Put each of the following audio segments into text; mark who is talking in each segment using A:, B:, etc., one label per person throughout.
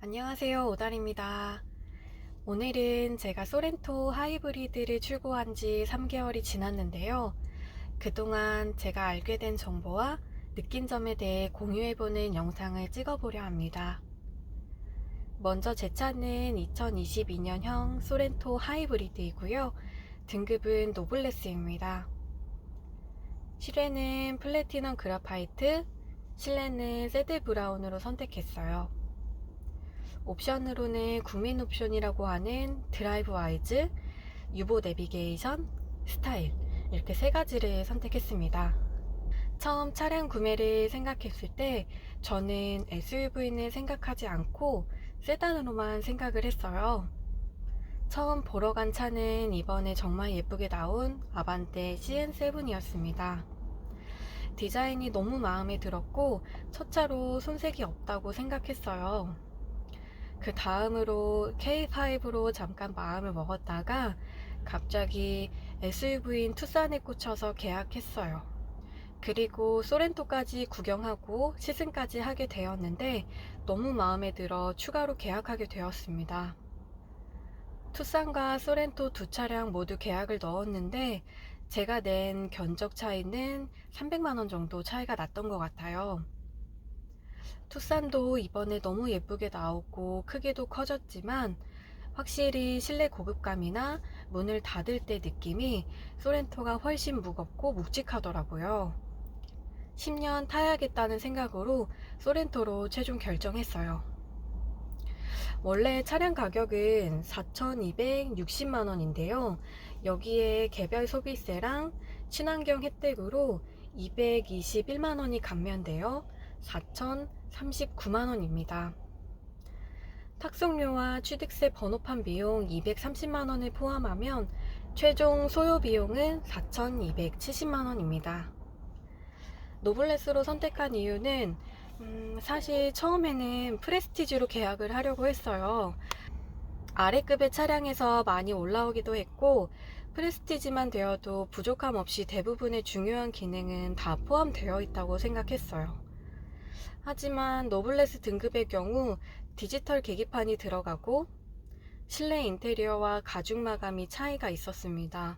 A: 안녕하세요, 오달입니다. 오늘은 제가 소렌토 하이브리드를 출고한 지 3개월이 지났는데요. 그동안 제가 알게 된 정보와 느낀 점에 대해 공유해보는 영상을 찍어보려 합니다. 먼저 제 차는 2022년형 소렌토 하이브리드이고요. 등급은 노블레스입니다. 실외는 플래티넘 그라파이트, 실내는 새드 브라운으로 선택했어요. 옵션으로는 국민 옵션이라고 하는 드라이브 와이즈, 유보 내비게이션, 스타일 이렇게 세 가지를 선택했습니다. 처음 차량 구매를 생각했을 때 저는 SUV는 생각하지 않고 세단으로만 생각을 했어요. 처음 보러 간 차는 이번에 정말 예쁘게 나온 아반떼 CN7이었습니다. 디자인이 너무 마음에 들었고 첫 차로 손색이 없다고 생각했어요. 그 다음으로 K5로 잠깐 마음을 먹었다가 갑자기 SUV인 투싼에 꽂혀서 계약했어요. 그리고 소렌토까지 구경하고 시승까지 하게 되었는데 너무 마음에 들어 추가로 계약하게 되었습니다. 투싼과 소렌토 두 차량 모두 계약을 넣었는데 제가 낸 견적 차이는 300만원 정도 차이가 났던 것 같아요. 투싼도 이번에 너무 예쁘게 나오고 크기도 커졌지만 확실히 실내 고급감이나 문을 닫을 때 느낌이 소렌토가 훨씬 무겁고 묵직하더라고요. 10년 타야겠다는 생각으로 소렌토로 최종 결정했어요. 원래 차량 가격은 4,260만원인데요. 여기에 개별 소비세랑 친환경 혜택으로 221만원이 감면되어 4,039만원입니다. 탁송료와 취득세 번호판 비용 230만원을 포함하면 최종 소요 비용은 4,270만원입니다. 노블레스로 선택한 이유는 사실 처음에는 프레스티지로 계약을 하려고 했어요. 아래급의 차량에서 많이 올라오기도 했고 프레스티지만 되어도 부족함 없이 대부분의 중요한 기능은 다 포함되어 있다고 생각했어요. 하지만 노블레스 등급의 경우 디지털 계기판이 들어가고 실내 인테리어와 가죽 마감이 차이가 있었습니다.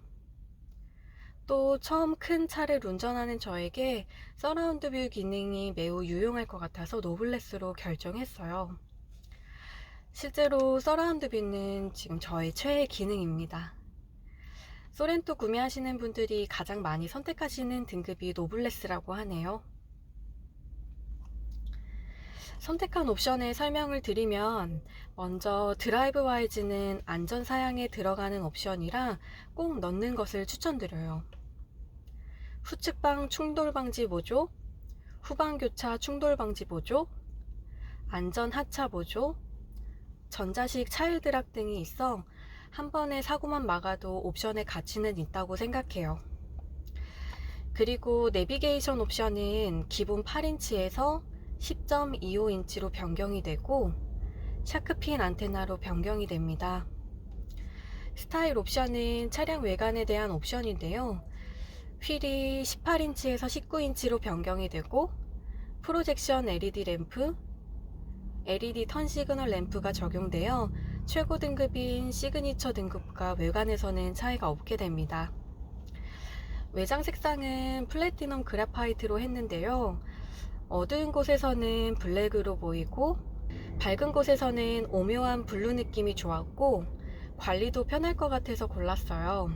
A: 또 처음 큰 차를 운전하는 저에게 서라운드 뷰 기능이 매우 유용할 것 같아서 노블레스로 결정했어요. 실제로 서라운드 뷰는 지금 저의 최애 기능입니다. 소렌토 구매하시는 분들이 가장 많이 선택하시는 등급이 노블레스라고 하네요. 선택한 옵션의 설명을 드리면 먼저 드라이브 와이즈는 안전 사양에 들어가는 옵션이라 꼭 넣는 것을 추천드려요. 후측방 충돌 방지 보조, 후방 교차 충돌 방지 보조, 안전 하차 보조, 전자식 차일 드랍 등이 있어 한 번의 사고만 막아도 옵션의 가치는 있다고 생각해요. 그리고 내비게이션 옵션은 기본 8인치에서 10.25인치로 변경이 되고 샤크핀 안테나로 변경이 됩니다. 스타일 옵션은 차량 외관에 대한 옵션인데요. 휠이 18인치에서 19인치로 변경이 되고 프로젝션 LED 램프, LED 턴 시그널 램프가 적용되어 최고 등급인 시그니처 등급과 외관에서는 차이가 없게 됩니다. 외장 색상은 플래티넘 그래파이트로 했는데요. 어두운 곳에서는 블랙으로 보이고 밝은 곳에서는 오묘한 블루 느낌이 좋았고 관리도 편할 것 같아서 골랐어요.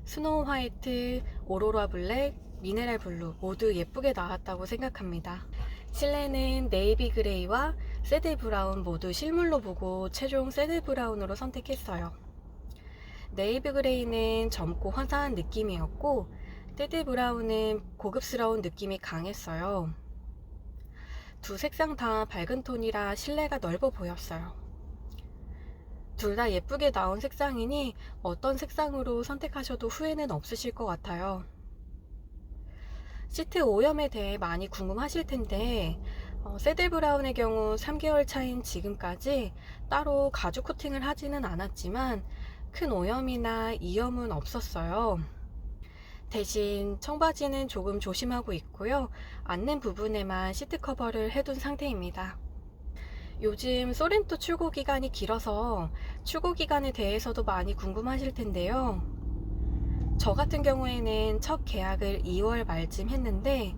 A: 스노우 화이트, 오로라 블랙, 미네랄 블루 모두 예쁘게 나왔다고 생각합니다. 실내는 네이비 그레이와 새드 브라운 모두 실물로 보고 최종 새드 브라운으로 선택했어요. 네이비 그레이는 젊고 화사한 느낌이었고 새드 브라운은 고급스러운 느낌이 강했어요. 두 색상 다 밝은 톤이라 실내가 넓어 보였어요. 둘 다 예쁘게 나온 색상이니 어떤 색상으로 선택하셔도 후회는 없으실 것 같아요. 시트 오염에 대해 많이 궁금하실 텐데 새들 브라운의 경우 3개월 차인 지금까지 따로 가죽 코팅을 하지는 않았지만 큰 오염이나 이염은 없었어요. 대신 청바지는 조금 조심하고 있고요. 앉는 부분에만 시트 커버를 해둔 상태입니다. 요즘 소렌토 출고 기간이 길어서 출고 기간에 대해서도 많이 궁금하실 텐데요. 저 같은 경우에는 첫 계약을 2월 말쯤 했는데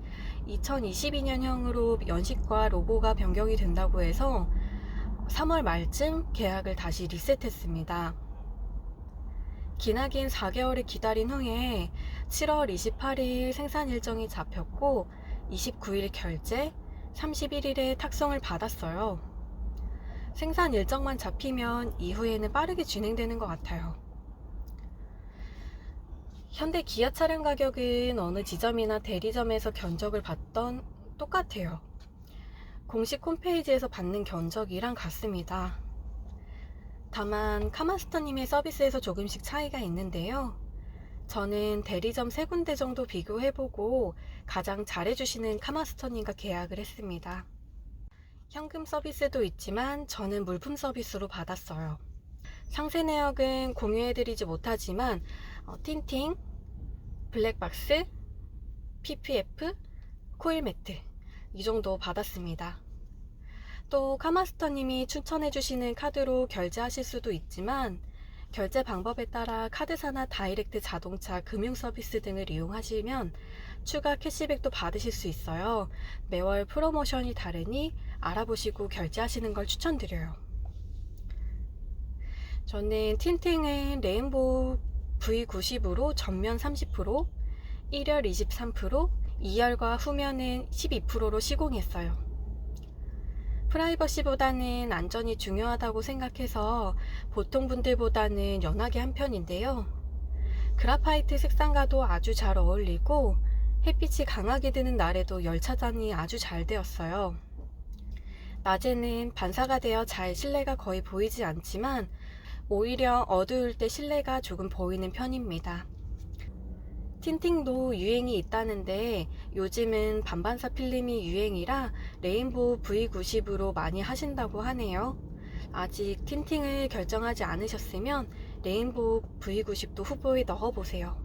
A: 2022년형으로 연식과 로고가 변경이 된다고 해서 3월 말쯤 계약을 다시 리셋했습니다. 기나긴 4개월을 기다린 후에 7월 28일 생산 일정이 잡혔고 29일 결제, 31일에 탁송을 받았어요. 생산 일정만 잡히면 이후에는 빠르게 진행되는 것 같아요. 현대 기아 차량 가격은 어느 지점이나 대리점에서 견적을 받던 똑같아요. 공식 홈페이지에서 받는 견적이랑 같습니다. 다만 카마스터님의 서비스에서 조금씩 차이가 있는데요. 저는 대리점 3군데 정도 비교해보고 가장 잘해주시는 카마스터님과 계약을 했습니다. 현금 서비스도 있지만 저는 물품 서비스로 받았어요. 상세 내역은 공유해드리지 못하지만 틴팅, 블랙박스, PPF, 코일 매트 이 정도 받았습니다. 또 카마스터님이 추천해주시는 카드로 결제하실 수도 있지만 결제 방법에 따라 카드사나 다이렉트 자동차 금융 서비스 등을 이용하시면 추가 캐시백도 받으실 수 있어요. 매월 프로모션이 다르니 알아보시고 결제하시는 걸 추천드려요. 저는 틴팅은 레인보우 V90으로 전면 30%, 1열 23%, 2열과 후면은 12%로 시공했어요. 프라이버시보다는 안전이 중요하다고 생각해서 보통 분들보다는 연하게 한 편인데요. 그라파이트 색상과도 아주 잘 어울리고 햇빛이 강하게 드는 날에도 열차단이 아주 잘 되었어요. 낮에는 반사가 되어 잘 실내가 거의 보이지 않지만 오히려 어두울 때 실내가 조금 보이는 편입니다. 틴팅도 유행이 있다는데 요즘은 반반사 필름이 유행이라 레인보우 V90으로 많이 하신다고 하네요. 아직 틴팅을 결정하지 않으셨으면 레인보우 V90도 후보에 넣어보세요.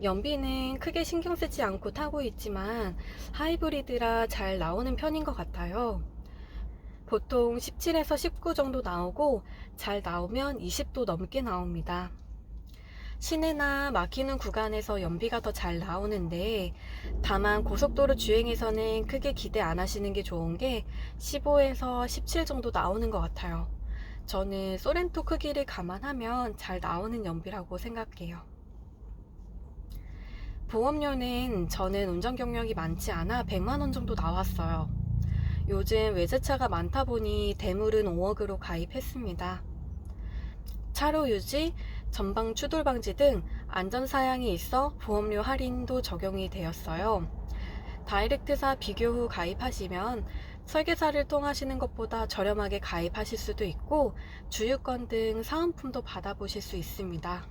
A: 연비는 크게 신경 쓰지 않고 타고 있지만 하이브리드라 잘 나오는 편인 것 같아요. 보통 17에서 19 정도 나오고 잘 나오면 20도 넘게 나옵니다. 시내나 막히는 구간에서 연비가 더 잘 나오는데 다만 고속도로 주행에서는 크게 기대 안 하시는 게 좋은 게 15에서 17 정도 나오는 것 같아요. 저는 소렌토 크기를 감안하면 잘 나오는 연비라고 생각해요. 보험료는 저는 운전 경력이 많지 않아 100만원 정도 나왔어요. 요즘 외제차가 많다 보니 대물은 5억으로 가입했습니다. 차로 유지, 전방 추돌 방지 등 안전사양이 있어 보험료 할인도 적용이 되었어요. 다이렉트사 비교 후 가입하시면 설계사를 통하시는 것보다 저렴하게 가입하실 수도 있고 주유권 등 사은품도 받아보실 수 있습니다.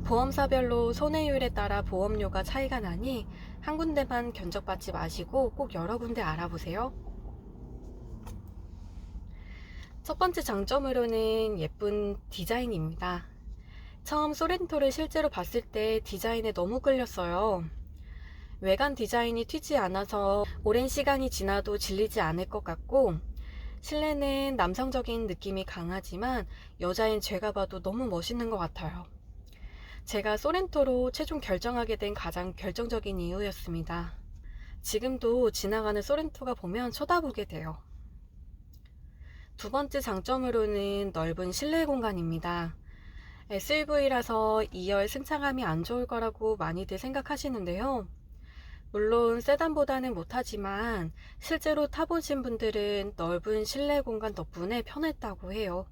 A: 보험사별로 손해율에 따라 보험료가 차이가 나니 한 군데만 견적받지 마시고 꼭 여러 군데 알아보세요. 첫 번째 장점으로는 예쁜 디자인입니다. 처음 소렌토를 실제로 봤을 때 디자인에 너무 끌렸어요. 외관 디자인이 튀지 않아서 오랜 시간이 지나도 질리지 않을 것 같고 실내는 남성적인 느낌이 강하지만 여자인 제가 봐도 너무 멋있는 것 같아요. 제가 소렌토로 최종 결정하게 된 가장 결정적인 이유였습니다. 지금도 지나가는 소렌토가 보면 쳐다보게 돼요. 두 번째 장점으로는 넓은 실내 공간입니다. SUV라서 2열 승차감이 안 좋을 거라고 많이들 생각하시는데요. 물론 세단보다는 못하지만 실제로 타보신 분들은 넓은 실내 공간 덕분에 편했다고 해요.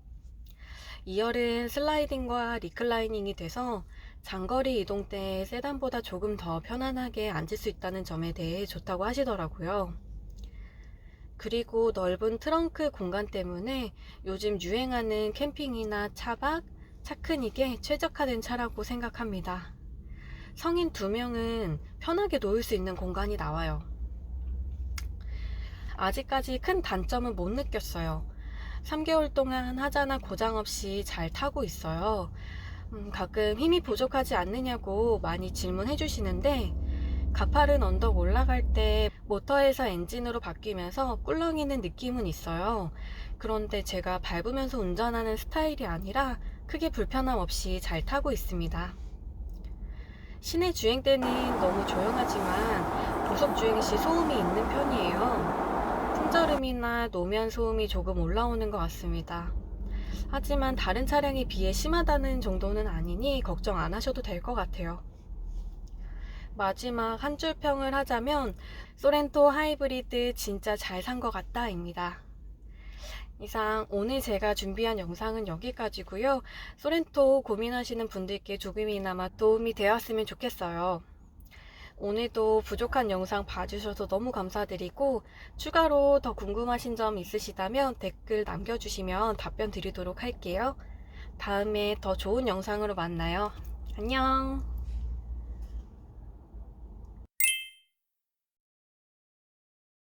A: 2열은 슬라이딩과 리클라이닝이 돼서 장거리 이동 때 세단보다 조금 더 편안하게 앉을 수 있다는 점에 대해 좋다고 하시더라고요. 그리고 넓은 트렁크 공간 때문에 요즘 유행하는 캠핑이나 차박, 차크닉에 최적화된 차라고 생각합니다. 성인 2명은 편하게 놓을 수 있는 공간이 나와요. 아직까지 큰 단점은 못 느꼈어요. 3개월 동안 하자나 고장 없이 잘 타고 있어요. 가끔 힘이 부족하지 않느냐고 많이 질문해 주시는데 가파른 언덕 올라갈 때 모터에서 엔진으로 바뀌면서 꿀렁이는 느낌은 있어요. 그런데 제가 밟으면서 운전하는 스타일이 아니라 크게 불편함 없이 잘 타고 있습니다. 시내 주행 때는 너무 조용하지만 고속 주행 시 소음이 있는 편이에요. 풍절음이나 노면 소음이 조금 올라오는 것 같습니다. 하지만 다른 차량에 비해 심하다는 정도는 아니니 걱정 안 하셔도 될 것 같아요. 마지막 한 줄 평을 하자면 소렌토 하이브리드 진짜 잘 산 것 같다 입니다. 이상 오늘 제가 준비한 영상은 여기까지고요. 소렌토 고민하시는 분들께 조금이나마 도움이 되었으면 좋겠어요. 오늘도 부족한 영상 봐주셔서 너무 감사드리고 추가로 더 궁금하신 점 있으시다면 댓글 남겨주시면 답변 드리도록 할게요. 다음에 더 좋은 영상으로 만나요. 안녕.